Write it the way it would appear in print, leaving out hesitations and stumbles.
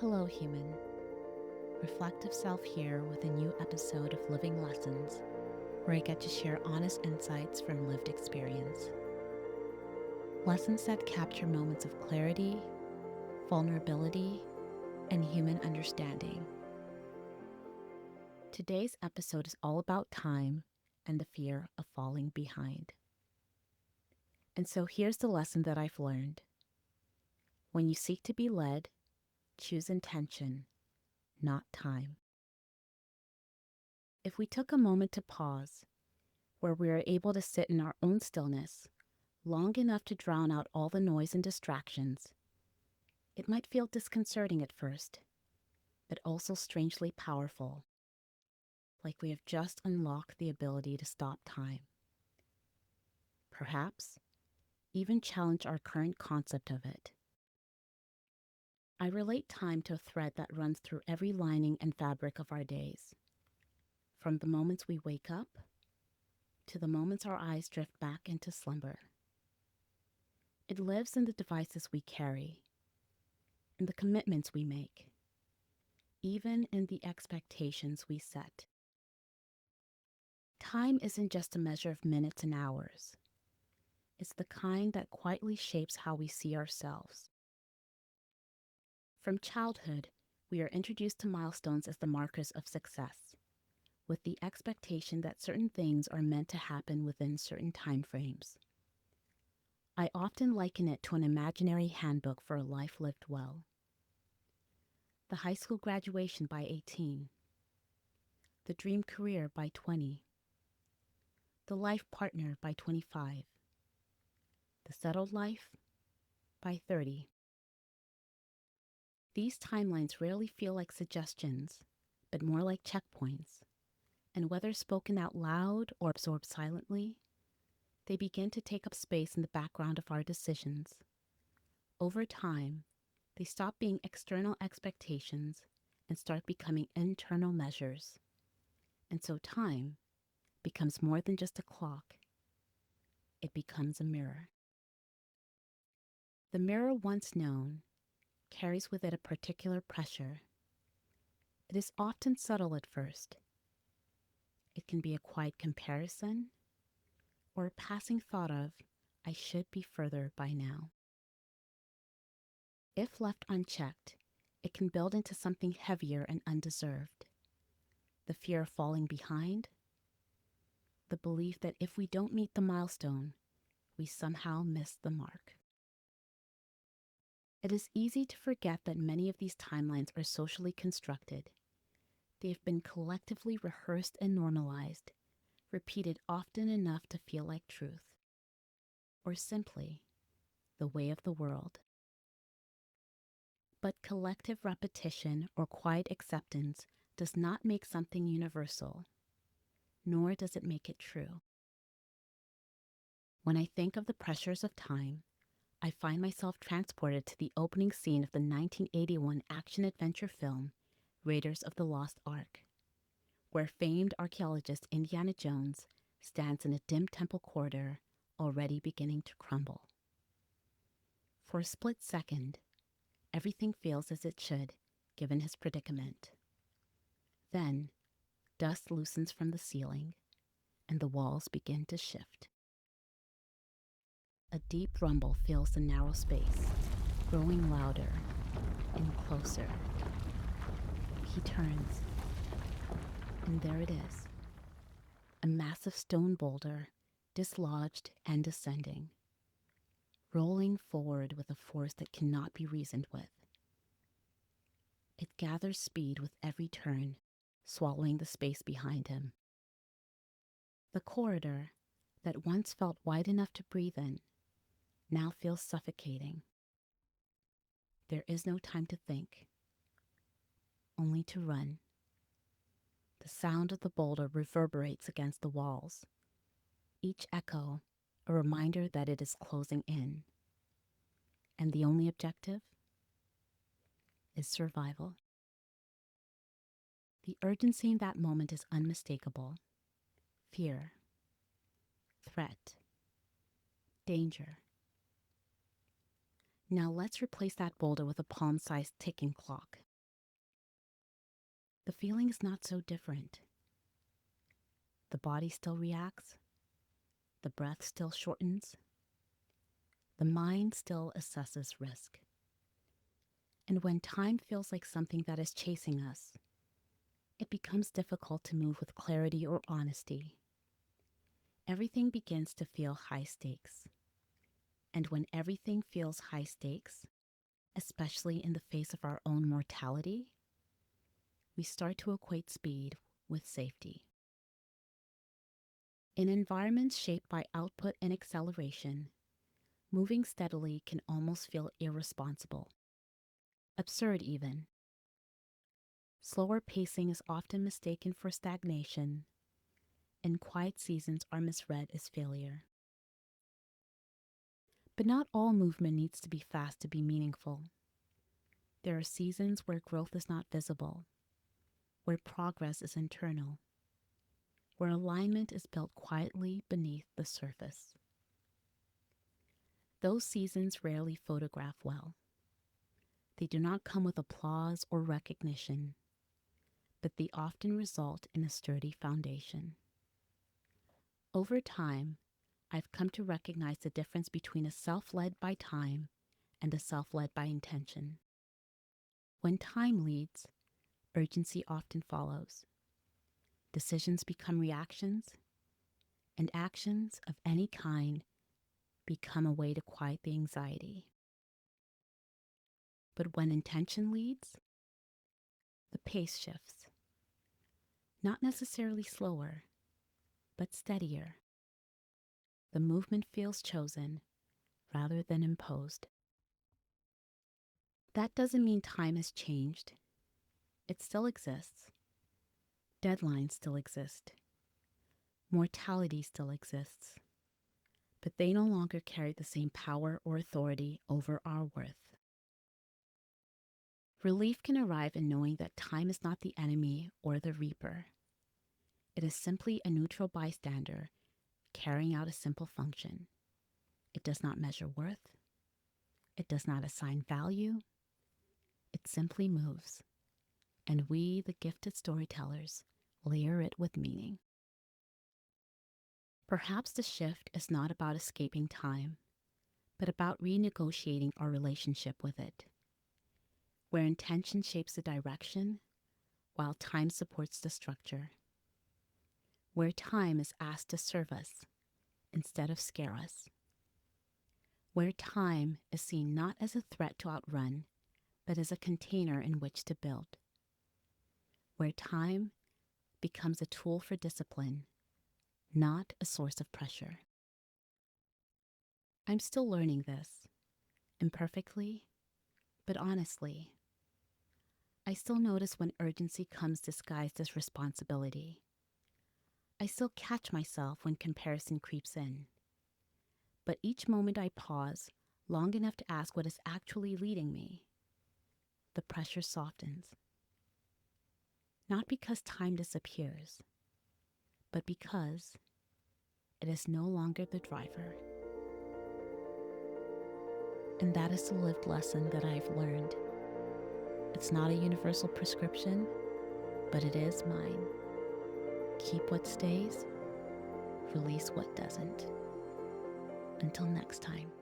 Hello, human. Reflective Self here with a new episode of Living Lessons, where I get to share honest insights from lived experience. Lessons that capture moments of clarity, vulnerability, and human understanding. Today's episode is all about time and the fear of falling behind. And so here's the lesson that I've learned. When you seek to be led, choose intention, not time. If we took a moment to pause, where we are able to sit in our own stillness, long enough to drown out all the noise and distractions, it might feel disconcerting at first, but also strangely powerful, like we have just unlocked the ability to stop time. Perhaps even challenge our current concept of it. I relate time to a thread that runs through every lining and fabric of our days. From the moments we wake up, to the moments our eyes drift back into slumber. It lives in the devices we carry, in the commitments we make, even in the expectations we set. Time isn't just a measure of minutes and hours. It's the kind that quietly shapes how we see ourselves. From childhood, we are introduced to milestones as the markers of success, with the expectation that certain things are meant to happen within certain time frames. I often liken it to an imaginary handbook for a life lived well. The high school graduation by 18, the dream career by 20, the life partner by 25, the settled life by 30. These timelines rarely feel like suggestions, but more like checkpoints, and whether spoken out loud or absorbed silently, they begin to take up space in the background of our decisions. Over time, they stop being external expectations and start becoming internal measures. And so time becomes more than just a clock. It becomes a mirror. The mirror once known carries with it a particular pressure. It is often subtle at first. It can be a quiet comparison or a passing thought of, I should be further by now. If left unchecked, it can build into something heavier and undeserved. The fear of falling behind, the belief that if we don't meet the milestone, we somehow miss the mark. It is easy to forget that many of these timelines are socially constructed. They have been collectively rehearsed and normalized, repeated often enough to feel like truth, or simply the way of the world. But collective repetition or quiet acceptance does not make something universal, nor does it make it true. When I think of the pressures of time, I find myself transported to the opening scene of the 1981 action-adventure film Raiders of the Lost Ark, where famed archaeologist Indiana Jones stands in a dim temple corridor already beginning to crumble. For a split second, everything feels as it should, given his predicament. Then, dust loosens from the ceiling, and the walls begin to shift. A deep rumble fills the narrow space, growing louder and closer. He turns, and there it is. A massive stone boulder, dislodged and descending, rolling forward with a force that cannot be reasoned with. It gathers speed with every turn, swallowing the space behind him. The corridor, that once felt wide enough to breathe in, now feels suffocating. There is no time to think, only to run. The sound of the boulder reverberates against the walls, each echo a reminder that it is closing in. And the only objective is survival. The urgency in that moment is unmistakable. Fear, threat, danger. Now let's replace that boulder with a palm-sized ticking clock. the feeling is not so different. The body still reacts, the breath still shortens, the mind still assesses risk. And when time feels like something that is chasing us, it becomes difficult to move with clarity or honesty. Everything begins to feel high stakes. And when everything feels high stakes, especially in the face of our own mortality, we start to equate speed with safety. In environments shaped by output and acceleration, moving steadily can almost feel irresponsible, absurd even. Slower pacing is often mistaken for stagnation, and quiet seasons are misread as failure. But not all movement needs to be fast to be meaningful. There are seasons where growth is not visible, where progress is internal, where alignment is built quietly beneath the surface. Those seasons rarely photograph well. They do not come with applause or recognition, but they often result in a sturdy foundation. Over time, I've come to recognize the difference between a self-led by time and a self-led by intention. When time leads, urgency often follows. Decisions become reactions, and actions of any kind become a way to quiet the anxiety. But when intention leads, the pace shifts. Not necessarily slower, but steadier. The movement feels chosen rather than imposed. That doesn't mean time has changed. It still exists. Deadlines still exist. Mortality still exists. But they no longer carry the same power or authority over our worth. Relief can arrive in knowing that time is not the enemy or the reaper. It is simply a neutral bystander carrying out a simple function. It does not measure worth. It does not assign value. It simply moves. And we, the gifted storytellers, layer it with meaning. Perhaps the shift is not about escaping time, but about renegotiating our relationship with it, where intention shapes the direction while time supports the structure, where time is asked to serve us instead of scare us, where time is seen not as a threat to outrun, but as a container in which to build, where time becomes a tool for discipline, not a source of pressure. I'm still learning this, imperfectly, but honestly. I still notice when urgency comes disguised as responsibility. I still catch myself when comparison creeps in. But each moment I pause long enough to ask what is actually leading me, the pressure softens. Not because time disappears, but because it is no longer the driver. And that is the lived lesson that I've learned. It's not a universal prescription, but it is mine. Keep what stays, release what doesn't. Until next time.